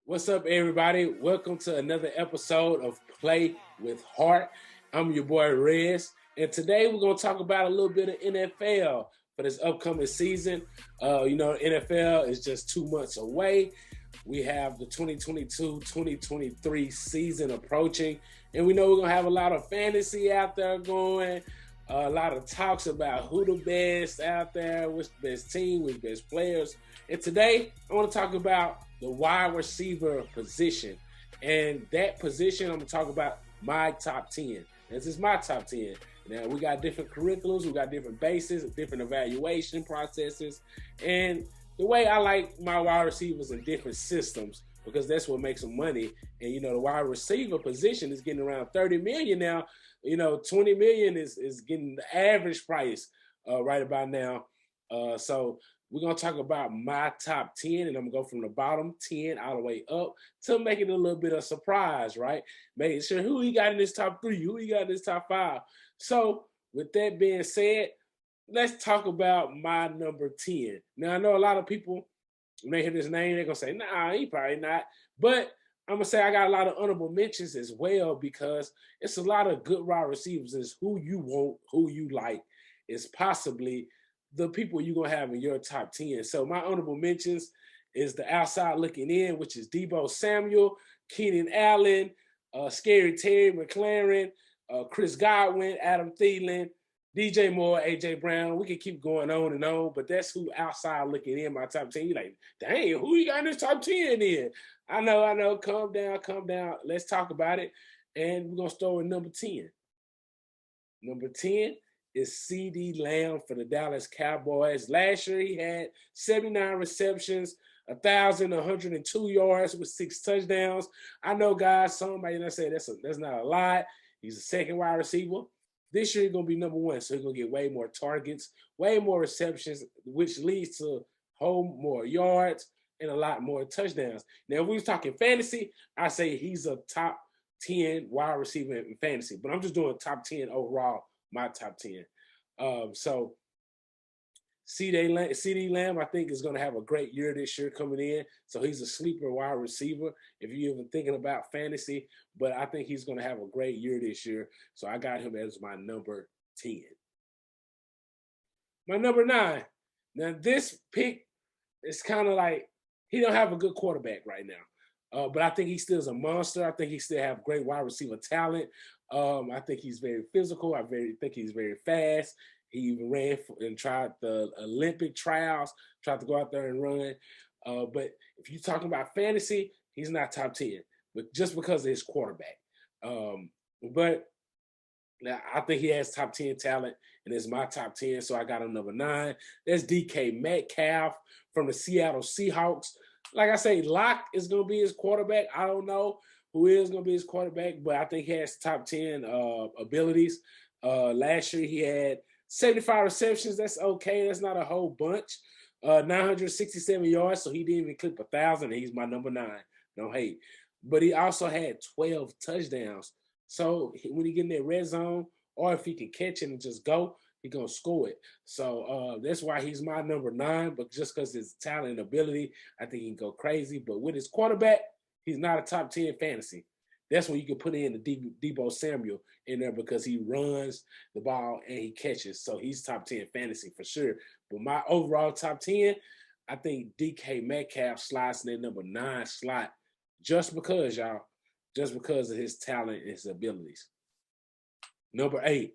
What's up, everybody? Welcome to another episode of Play with Heart. I'm your boy Rez, and today we're going to talk about a little bit of NFL for this upcoming season. NFL is just 2 months away. We have the 2022-2023 season approaching, and we know we're going to have a lot of fantasy out there going, a lot of talks about who the best out there, which best team, which best players. And today, I want to talk about the wide receiver position. And that position, I'm going to talk about my top 10. This is my top 10. Now, we got different curriculums, we got different bases, different evaluation processes. And the way I like my wide receivers in different systems, because that's what makes them money. And, the wide receiver position is getting around 30 million now. 20 million is getting the average price right about now. So we're going to talk about my top 10, and I'm going to go from the bottom 10 all the way up to make it a little bit of surprise, right? Making sure who he got in this top 3, who he got in this top 5. So with that being said, let's talk about my number 10. Now, I know a lot of people, when they hear this name, they're going to say, nah, he probably not. But I'm going to say I got a lot of honorable mentions as well, because it's a lot of good wide receivers. Is who you want, who you like, is possibly the people you're going to have in your top 10. So my honorable mentions is the outside looking in, which is Deebo Samuel, Keenan Allen, Scary Terry McLaurin, Chris Godwin, Adam Thielen, DJ Moore, AJ Brown. We can keep going on and on, but that's who outside looking in my top 10. You're like, dang, who you got in this top 10 in? I know. Calm down. Let's talk about it. And we're going to start with number 10. Number 10 is CeeDee Lamb for the Dallas Cowboys. Last year, he had 79 receptions, 1,102 yards with 6 touchdowns. I know, guys, somebody that say that's not a lot. He's a second wide receiver. This year, he's going to be number 1, so he's going to get way more targets, way more receptions, which leads to whole more yards and a lot more touchdowns. Now, if we was talking fantasy, I say he's a top 10 wide receiver in fantasy, but I'm just doing top 10 overall, my top 10. So CeeDee Lamb, I think, is going to have a great year this year coming in. So he's a sleeper wide receiver if you're even thinking about fantasy, but I think he's going to have a great year this year. So I got him as my number 10. My number 9. Now, this pick is kind of like, he don't have a good quarterback right now. But I think he still is a monster. I think he still have great wide receiver talent. I think he's very physical. I think he's very fast. He even ran and tried the Olympic trials, tried to go out there and run. But if you're talking about fantasy, he's not top 10, but just because of his quarterback. But now I think he has top 10 talent, and it's my top 10, so I got him number 9. That's DK Metcalf from the Seattle Seahawks. Like I say, Locke is going to be his quarterback. I don't know who is going to be his quarterback, but I think he has top 10 abilities. Last year, he had 75 receptions. That's okay. That's not a whole bunch. 967 yards, so he didn't even clip 1,000, and he's my number 9. No hate. But he also had 12 touchdowns. So when he get in that red zone, or if he can catch it and just go, he's going to score it. So that's why he's my number 9. But just because his talent and ability, I think he can go crazy. But with his quarterback, he's not a top 10 fantasy. That's when you can put in the Deebo Samuel in there, because he runs the ball and he catches. So he's top 10 fantasy for sure. But my overall top 10, I think DK Metcalf slides in that number 9 slot just because, y'all. Just because of his talent and his abilities. Number 8.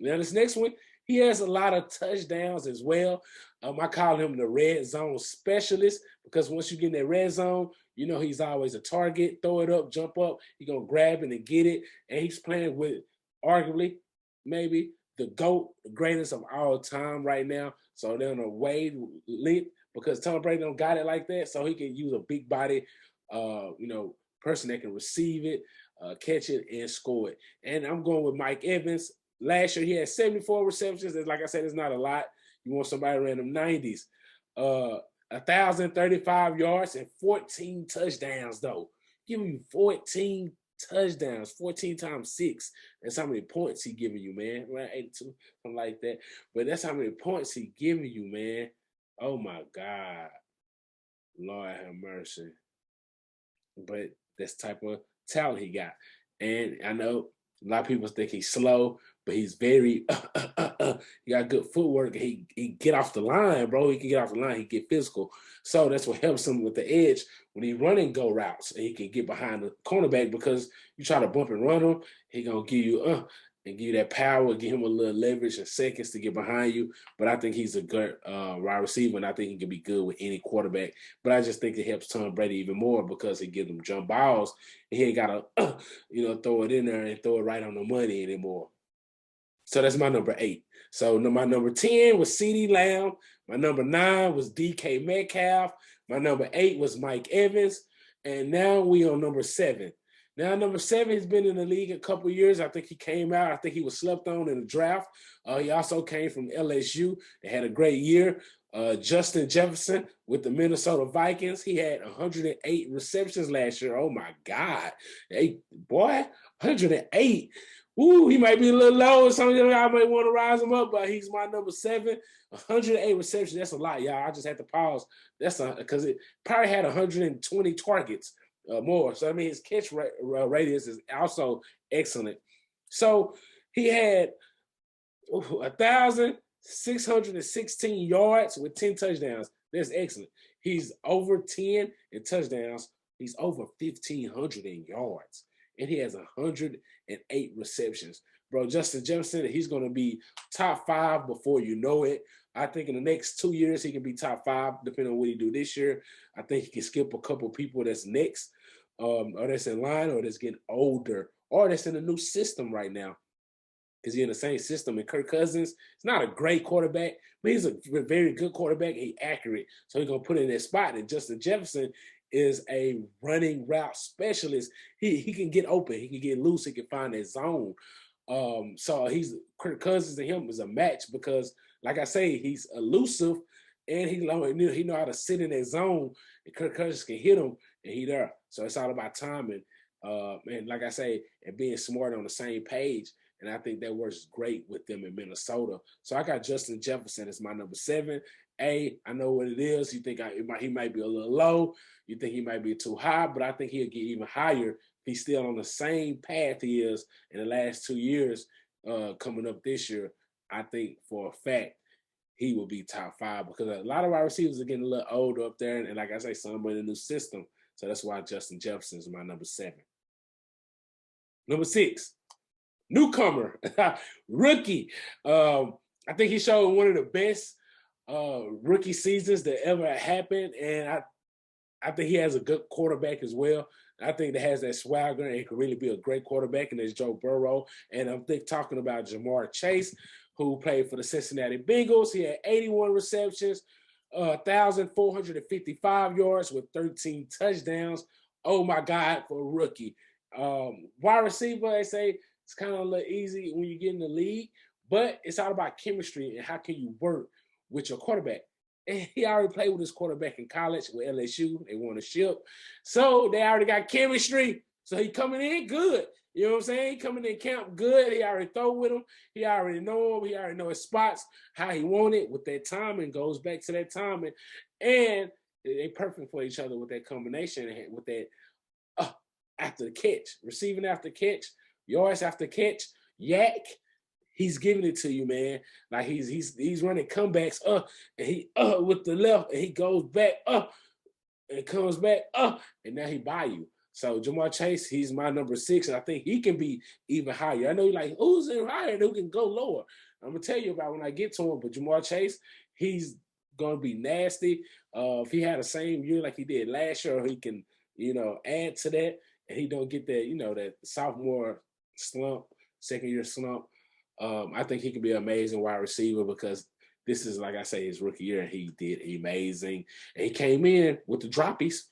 Now, this next one, he has a lot of touchdowns as well. I call him the red zone specialist, because once you get in that red zone, he's always a target. Throw it up, jump up. He's going to grab it and get it. And he's playing with, arguably, maybe the GOAT, the greatest of all time right now. So they're on a wave lit, because Tom Brady don't got it like that. So he can use a big body, person that can receive it, catch it, and score it. And I'm going with Mike Evans. Last year, he had 74 receptions. Like I said, it's not a lot. You want somebody around them 90s. 1,035 yards and 14 touchdowns, though. Giving you 14 touchdowns, 14 times 6. That's how many points he giving you, man. Right, 82, something like that. But that's how many points he giving you, man. Oh, my God. Lord have mercy. but that's the type of talent he got. And I know a lot of people think he's slow, but he's very he got good footwork. He get off the line, bro. He can get off the line. He get physical. So that's what helps him with the edge when he running go routes. And he can get behind the cornerback because you try to bump and run him, he gonna give you and give you that power, give him a little leverage and seconds to get behind you. But I think he's a good wide receiver, and I think he can be good with any quarterback. But I just think it helps Tom Brady even more because he gives him jump balls, and he ain't got to, throw it in there and throw it right on the money anymore. So that's my number 8. So my number 10 was CeeDee Lamb. My number 9 was DK Metcalf. My number 8 was Mike Evans. And now we on number 7. Now, number 7 has been in the league a couple of years. I think he came out. I think he was slept on in the draft. He also came from LSU. They had a great year. Justin Jefferson with the Minnesota Vikings. He had 108 receptions last year. Oh, my God. Hey, boy, 108. Ooh, he might be a little low. Some of y'all might want to rise him up, but he's my number 7. 108 receptions. That's a lot, y'all. I just had to pause. That's because it probably had 120 targets. More. So, I mean, his catch radius is also excellent. So, he had 1,616 yards with 10 touchdowns. That's excellent. He's over 10 in touchdowns. He's over 1,500 in yards. And he has 108 receptions. Bro, Justin Jefferson, he's going to be top 5 before you know it. I think in the next 2 years, he can be top 5, depending on what he do this year. I think he can skip a couple people that's next, or that's in line, or that's getting older, or that's in a new system right now. Because he's in the same system. And Kirk Cousins is not a great quarterback, but he's a very good quarterback. He's accurate. So he's going to put in that spot. And Justin Jefferson is a running route specialist. He can get open. He can get loose. He can find that zone. So Kirk Cousins and him is a match because, like I say, he's elusive and he know how to sit in that zone, and Kirk Cousins can hit him and he there. So it's all about timing. And like I say, and being smart on the same page. And I think that works great with them in Minnesota. So I got Justin Jefferson as my number 7. I know what it is. You think he might be a little low. You think he might be too high, but I think he'll get even higher if he's still on the same path he is in the last 2 years coming up this year. I think for a fact he will be top 5 because a lot of our receivers are getting a little older up there. And like I say, some in the new system. So that's why Justin Jefferson is my number 7. Number 6. Newcomer, rookie. I think he showed one of the best rookie seasons that ever happened, and I think he has a good quarterback as well. I think that has that swagger and can really be a great quarterback, and there's Joe Burrow. And I'm talking about Ja'Marr Chase, who played for the Cincinnati Bengals. He had 81 receptions, 1,455 yards with 13 touchdowns. Oh my God, for a rookie. Wide receiver, they say, it's kind of a little easy when you get in the league, but it's all about chemistry and how can you work with your quarterback. And he already played with his quarterback in college with LSU. They won a ship. So they already got chemistry. So he coming in good. You know what I'm saying? He coming in camp good. He already throw with him. He already know him. He already know his spots, how he want it with that timing, goes back to that timing. And they perfect for each other with that combination, with that after the catch, receiving after catch, yards after catch, yak. He's giving it to you, man. Like he's running comebacks and he with the left and he goes back and comes back and now he by you. So Ja'Marr Chase, he's my number 6, and I think he can be even higher. I know you're like, who's in higher and who can go lower? I'm gonna tell you about when I get to him, but Ja'Marr Chase, he's gonna be nasty. If he had the same year like he did last year, he can, add to that, and he don't get that, that sophomore slump, second year slump. I think he could be an amazing wide receiver because this is, like I say, his rookie year, and he did amazing. And he came in with the droppies,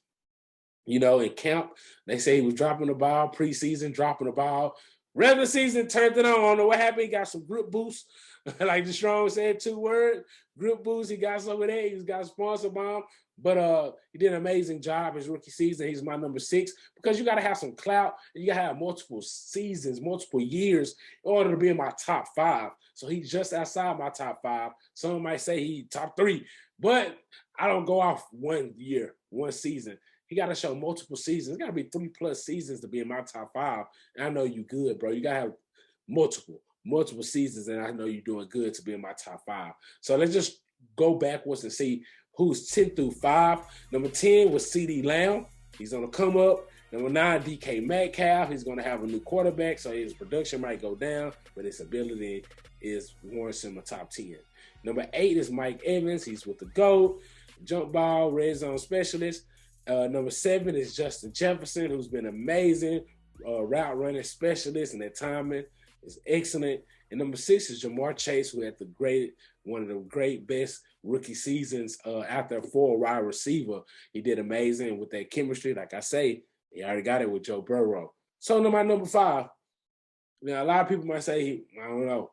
in camp. They say he was dropping the ball, preseason, dropping the ball. Regular season, turned it on. I don't know what happened. He got some grip boost. Like Deshaun said, 2 words, grip boost. He got some of that. He's got a sponsor bomb. But he did an amazing job his rookie season. He's my number 6 because you got to have some clout. And you got to have multiple seasons, multiple years in order to be in my top 5. So he's just outside my top 5. Some might say he top 3. But I don't go off 1 year, 1 season. he got to show multiple seasons. It's got to be 3+ seasons to be in my top 5. And I know you good, bro. You got to have multiple seasons, and I know you're doing good to be in my top 5. So let's just go backwards and see who's 10 through 5. Number 10 was CeeDee Lamb. He's on the come up. Number 9, DK Metcalf. He's going to have a new quarterback, so his production might go down, but his ability is warrants him a top 10. Number 8 is Mike Evans. He's with the GOAT, jump ball, red zone specialist. Number 7 is Justin Jefferson, who's been amazing, route running specialist, and that timing is excellent. And number 6 is Jamar Chase, who had one of the great best rookie seasons after a full wide receiver. He did amazing with that chemistry. Like I say, he already got it with Joe Burrow. So my number 5. Now, a lot of people might say, I don't know.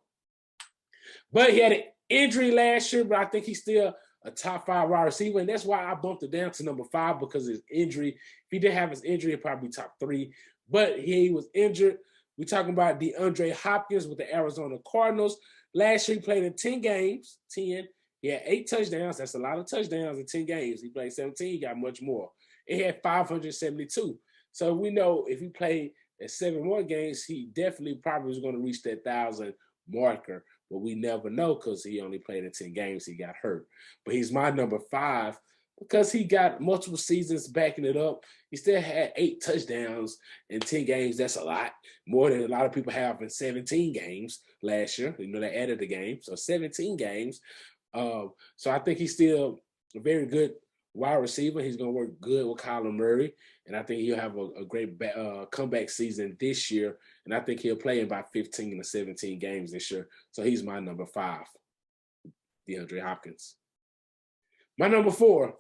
But he had an injury last year, but I think he's still a top 5 wide receiver. And that's why I bumped it down to number 5, because of his injury. If he didn't have his injury, he'd probably be top 3. But he was injured. We're talking about DeAndre Hopkins with the Arizona Cardinals. Last year, he played in 10 games. 10. He had 8 touchdowns. That's a lot of touchdowns in 10 games. He played 17. He got much more. He had 572. So we know if he played at 7 more games, he definitely probably was going to reach that 1,000 marker. But we never know because he only played in 10 games. He got hurt. But he's my number 5 because he got multiple seasons backing it up. He still had 8 touchdowns in 10 games. That's a lot. More than a lot of people have in 17 games last year. You know, they added the game. So 17 games. So I think he's still a very good wide receiver. He's going to work good with Kyler Murray. And I think he'll have a great comeback season this year. And I think he'll play in about 15 to 17 games this year. So he's my number 5, DeAndre Hopkins. My number 4,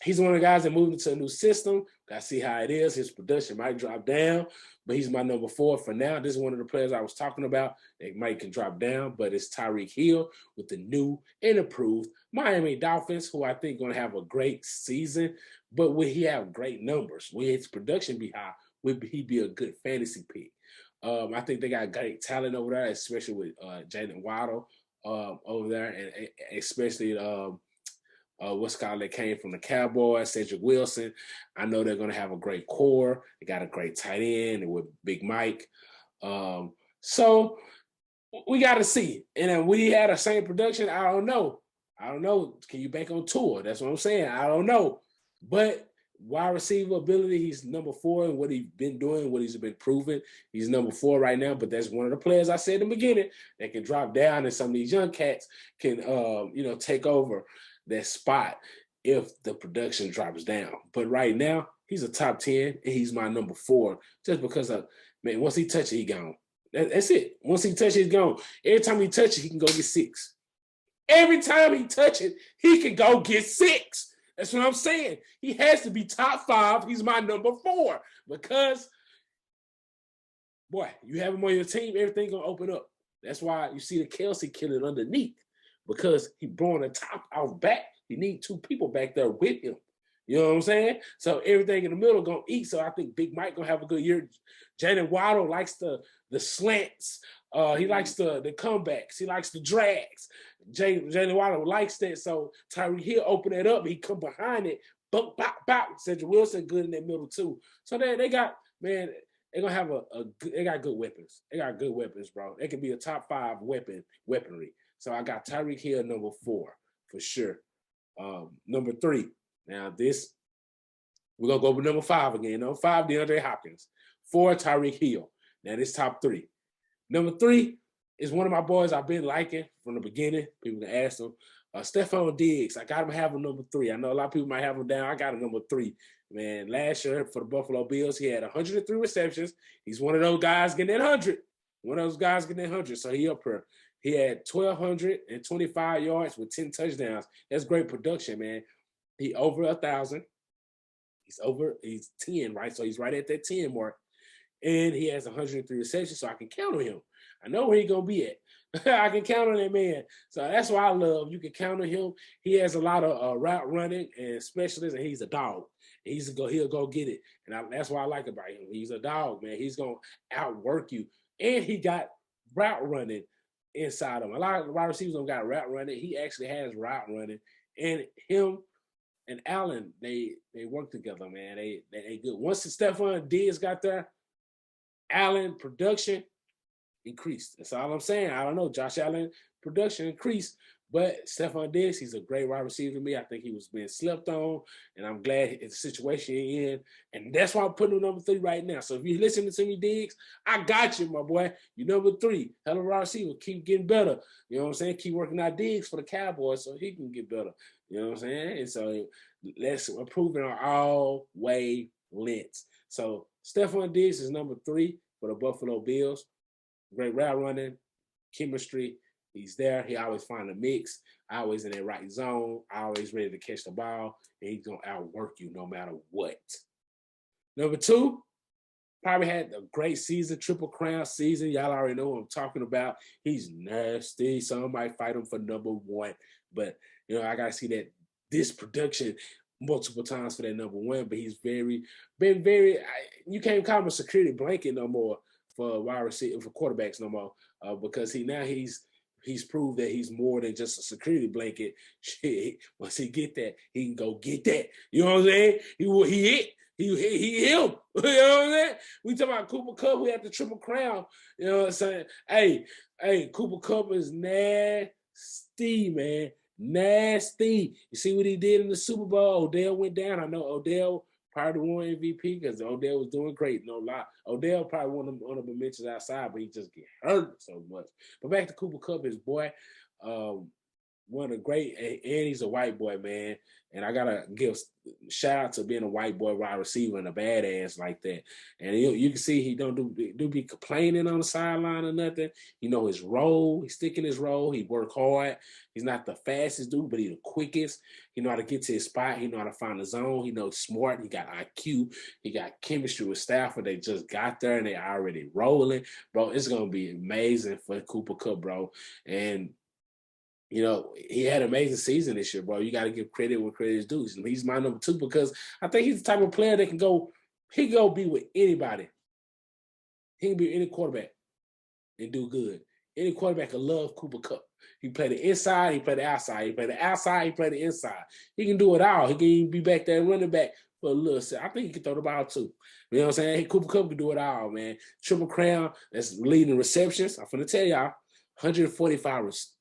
he's one of the guys that moved into a new system. Got to see how it is. His production might drop down, but he's my number 4 for now. This is one of the players I was talking about. It might can drop down, but it's Tyreek Hill with the new and improved Miami Dolphins, who I think going to have a great season. But will he have great numbers? Will his production be high? Will he be a good fantasy pick? I think they got great talent over there, especially with Jalen Waddle over there, and especially that came from the Cowboys, Cedric Wilson. I know they're going to have a great core. They got a great tight end and with Big Mike. So we got to see. And then we had the same production. I don't know. Can you bank on Tua? That's what I'm saying. I don't know. But wide receiver ability, he's number 4, and what he's been doing, what he's been proving. He's number 4 right now, but that's one of the players I said in the beginning that can drop down, and some of these young cats can, take over that spot if the production drops down. But right now, he's a top 10, and he's my number 4 just because once he touches it, he gone. That's it. Once he touches it, he's gone. Every time he touches it, he can go get 6. Every time he touches it, he can go get 6. That's what I'm saying. He has to be top 5. He's my number 4 because, boy, you have him on your team, everything going to open up. That's why you see the Kelsey killing underneath, because he blowing the top out back. You need 2 people back there with him. You know what I'm saying? So everything in the middle going to eat. So I think Big Mike going to have a good year. Jalen Waddle likes the slants. He likes the comebacks. He likes the drags. Jalen Waddle likes that. So Tyreek Hill open it up. He come behind it. Bop, bop, bop. Cedric Wilson good in that middle too. So they got, man, they're going to have they got good weapons. They got good weapons, bro. They can be a top 5 weaponry. So I got Tyreek Hill number 4 for sure. Number 3. Now we're going to go with number 5 again. Number 5, DeAndre Hopkins. 4, Tyreek Hill. Now this top 3. Number 3 is one of my boys I've been liking from the beginning. People can ask him. Stephon Diggs. I got him having number 3. I know a lot of people might have him down. I got him number 3. Man, last year for the Buffalo Bills, he had 103 receptions. He's one of those guys getting that 100. One of those guys getting that 100. So he up here. He had 1,225 yards with 10 touchdowns. That's great production, man. He over 1,000. He's 10, right? So he's right at that 10 mark. And he has 103 receptions, so I can count on him. I know where he's going to be at. I can count on that man. So that's why I love. You can count on him. He has a lot of route running and specialists, and he's a dog. He'll go get it. And that's what I like about him. He's a dog, man. He's going to outwork you. And he got route running inside him. A lot of wide receivers don't got route running. He actually has route running. And him and Allen, they work together, man. They good. Once Stephon Diggs got there, Allen production increased. That's all I'm saying. I don't know. Josh Allen production increased, but Stephon Diggs, he's a great wide receiver to me. I think he was being slept on, and I'm glad it's the situation he's in. And that's why I'm putting him number 3 right now. So if you're listening to me, Diggs, I got you, my boy. You're number 3. Hell of a wide receiver. Keep getting better. You know what I'm saying? Keep working out Diggs for the Cowboys so he can get better. You know what I'm saying? And so let's improve on all wavelengths. So Stephon Diggs is number 3 for the Buffalo Bills. Great route running, chemistry. He's there. He always find a mix. Always in that right zone. Always ready to catch the ball. And he's going to outwork you no matter what. Number 2, probably had a great season, Triple Crown season. Y'all already know what I'm talking about. He's nasty. Some might fight him for number 1. But, you know, I got to see that this production multiple times for that number 1. But he's been very, you can't call him a security blanket no more for wide receiver, for quarterbacks no more, because he's proved that he's more than just a security blanket. Shit, once he get that, he can go get that. You know what I'm saying? He hit. He him. You know what I'm saying? We talking about Cooper Kupp, who had the Triple Crown. You know what I'm saying? Hey, Cooper Kupp is nasty, man. Nasty. You see what he did in the Super Bowl? Odell went down. I know Odell probably won MVP because Odell was doing great. No lie. Odell probably won them honorable mentions outside, but he just get hurt so much. But back to Cooper Kupp, his boy, one of the great, and he's a white boy, man. And I gotta give shout out to being a white boy wide receiver and a badass like that. And you can see he don't do be complaining on the sideline or nothing. You know his role. He's sticking his role. He work hard. He's not the fastest dude, but he's the quickest. He know how to get to his spot. He know how to find the zone. He knows smart. He got IQ. He got chemistry with Stafford. They just got there and they already rolling, bro. It's gonna be amazing for Cooper Kupp, bro. And you know, he had an amazing season this year, bro. You got to give credit where credit is due. He's my number 2 because I think he's the type of player that can go be with anybody. He can be any quarterback and do good. Any quarterback can love Cooper Kupp. He play the inside, he play the outside. He play the outside, he play the inside. He can do it all. He can even be back there running back for a little set. I think he can throw the ball too. You know what I'm saying? Hey, Cooper Kupp can do it all, man. Triple Crown, that's leading receptions. I'm finna tell y'all, 145 receptions.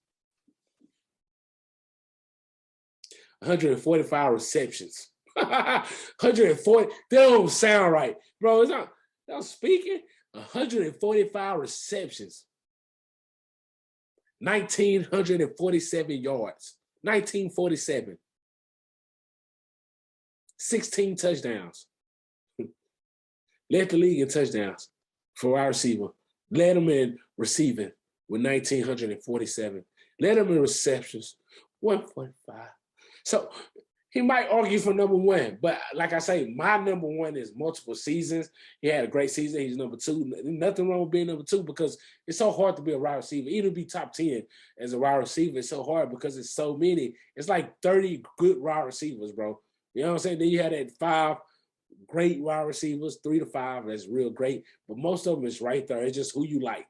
140. That don't sound right, bro. It's not. I'm speaking. 145 receptions. 1,947 yards. 1947. 16 touchdowns. Led the league in touchdowns for wide receiver. Led them in receiving with 1,947. Led them in receptions. 145. So he might argue for number 1, but like I say, my number 1 is multiple seasons. He had a great season. He's number 2. Nothing wrong with being number 2 because it's so hard to be a wide receiver. Even to be top 10 as a wide receiver, it's so hard because it's so many. It's like 30 good wide receivers, bro. You know what I'm saying? Then you had that 5 great wide receivers, 3 to 5. That's real great. But most of them is right there. It's just who you like.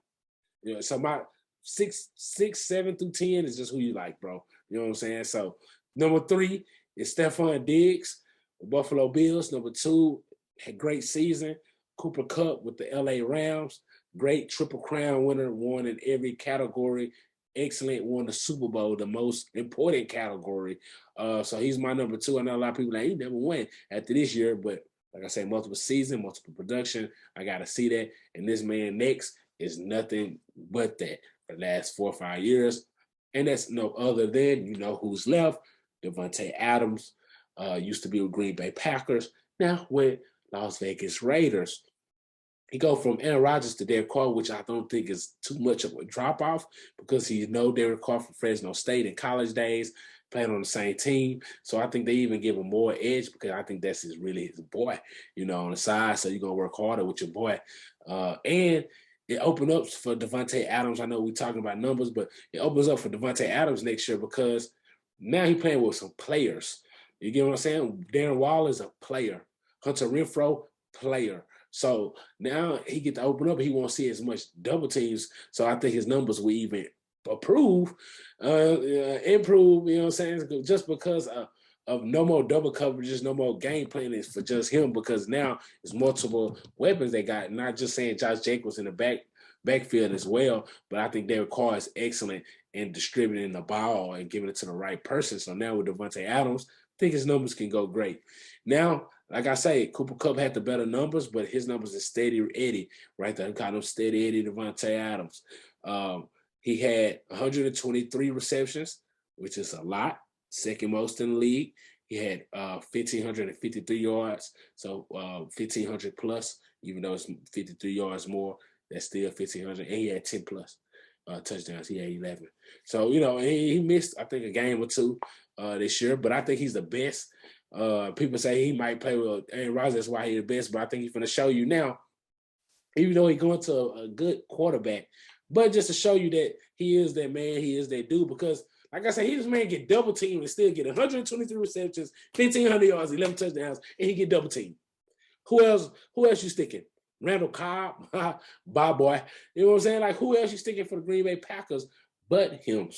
You know, so my 6, 7 through 10 is just who you like, bro. You know what I'm saying? So number 3 is Stephon Diggs, the Buffalo Bills. Number 2, had great season. Cooper Kupp with the LA Rams. Great Triple Crown winner, won in every category. Excellent, won the Super Bowl, the most important category. So he's my number 2. I know a lot of people like, he never won after this year, but like I say, multiple season, multiple production. I got to see that. And this man next is nothing but that for the last 4 or 5 years. And that's no other than, you know who's left, Davante Adams, used to be with Green Bay Packers, now with Las Vegas Raiders. He go from Aaron Rodgers to Derek Carr, which I don't think is too much of a drop-off because he know Derek Carr from Fresno State in college days, playing on the same team. So I think they even give him more edge because I think that's really his boy, you know, on the side. So you're going to work harder with your boy. And it opened up for Davante Adams. I know we're talking about numbers, but it opens up for Davante Adams next year because now he's playing with some players. You get what I'm saying? Darren Waller is a player. Hunter Renfrow, player. So now he get to open up. He won't see as much double teams. So I think his numbers will even improve. You know what I'm saying? Just because of no more double coverages, no more game planning for just him, because now it's multiple weapons they got. Not just saying Josh Jacobs in the backfield as well, but I think Derek Carr is excellent in distributing the ball and giving it to the right person. So now with Davante Adams, I think his numbers can go great. Now, like I say, Cooper Kupp had the better numbers, but his numbers is steady Eddie, right there. Kind of steady Eddie Davante Adams. He had 123 receptions, which is a lot, second most in the league. He had 1,553 yards, so 1,500 plus, even though it's 53 yards more, that's still 1,500. And he had 10 plus touchdowns. He had 11. So, he missed, I think, a game or two this year, but I think he's the best. People say he might play with Aaron Rodgers, that's why he's the best, but I think he's going to show you now, even though he's going to a good quarterback, but just to show you that he is that man, he is that dude, because like I said, he this man get double teamed and still get 123 receptions, 1,500 yards, 11 touchdowns, and he get double teamed. Who else you sticking? Randall Cobb, bye boy. You know what I'm saying? Like, who else you sticking for the Green Bay Packers but him?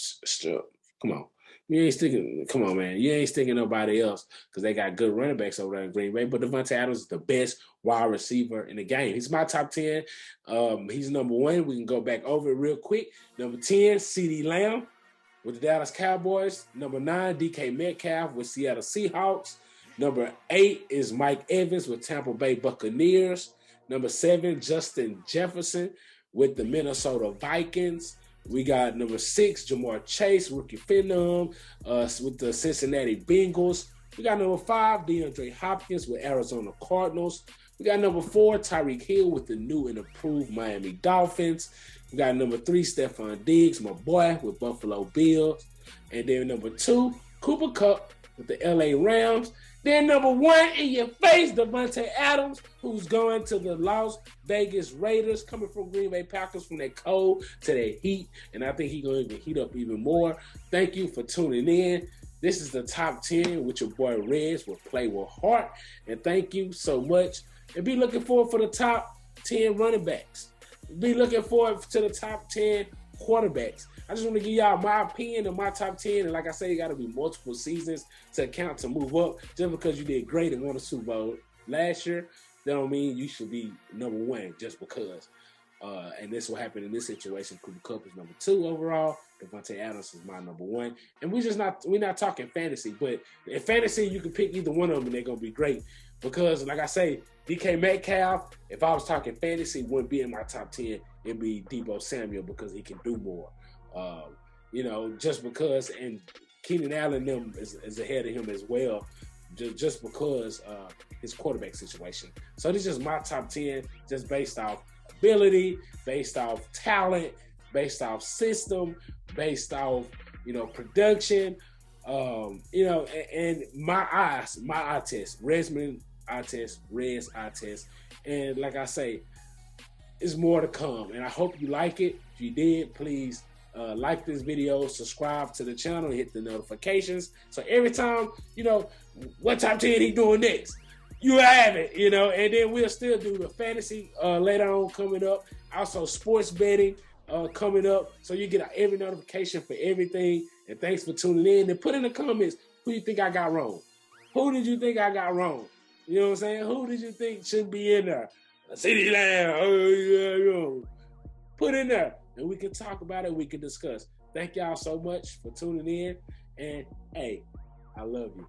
Come on. You ain't sticking. Come on, man. You ain't sticking nobody else because they got good running backs over there in Green Bay. But Davante Adams is the best wide receiver in the game. He's my top 10. He's number 1. We can go back over it real quick. Number 10, CeeDee Lamb with the Dallas Cowboys. Number 9, DK Metcalf with Seattle Seahawks. Number 8 is Mike Evans with Tampa Bay Buccaneers. Number 7, Justin Jefferson with the Minnesota Vikings. We got number 6, Jamar Chase, rookie phenom, with the Cincinnati Bengals. We got number 5, DeAndre Hopkins with Arizona Cardinals. We got number 4, Tyreek Hill with the new and improved Miami Dolphins. We got number 3, Stephon Diggs, my boy, with Buffalo Bills. And then number 2, Cooper Kupp with the LA Rams. Then number 1 in your face, Davante Adams, who's going to the Las Vegas Raiders, coming from Green Bay Packers, from that cold to that heat. And I think he's going to even heat up even more. Thank you for tuning in. This is the top 10 with your boy Reds with Play With Heart. And thank you so much. And be looking forward for the top 10 running backs. Be looking forward to the top 10 quarterbacks. I just want to give y'all my opinion of my top 10. And like I say, you got to be multiple seasons to count to move up. Just because you did great and won a Super Bowl last year, that don't mean you should be number 1 just because. And this will happen in this situation. Cooper Kupp is number 2 overall. Davante Adams is my number 1. And we're not talking fantasy, but in fantasy, you can pick either one of them and they're going to be great. Because like I say, DK Metcalf, if I was talking fantasy, wouldn't be in my top 10. It'd be Deebo Samuel because he can do more. Just because, and Keenan Allen them is ahead of him as well, just because his quarterback situation. So this is my top 10, just based off ability, based off talent, based off system, based off production. And my eye test, Resman eye test, Reds eye test, and like I say, it's more to come. And I hope you like it. If you did, please. Like this video, subscribe to the channel, hit the notifications. So every time, what top 10 he doing next, you have it, and then we'll still do the fantasy later on coming up. Also sports betting coming up. So you get every notification for everything. And thanks for tuning in. And put in the comments who you think I got wrong. Who did you think I got wrong? You know what I'm saying? Who did you think should be in there? CeeDee Lamb. Put in there. And we can talk about it. We can discuss. Thank y'all so much for tuning in. And, hey, I love you.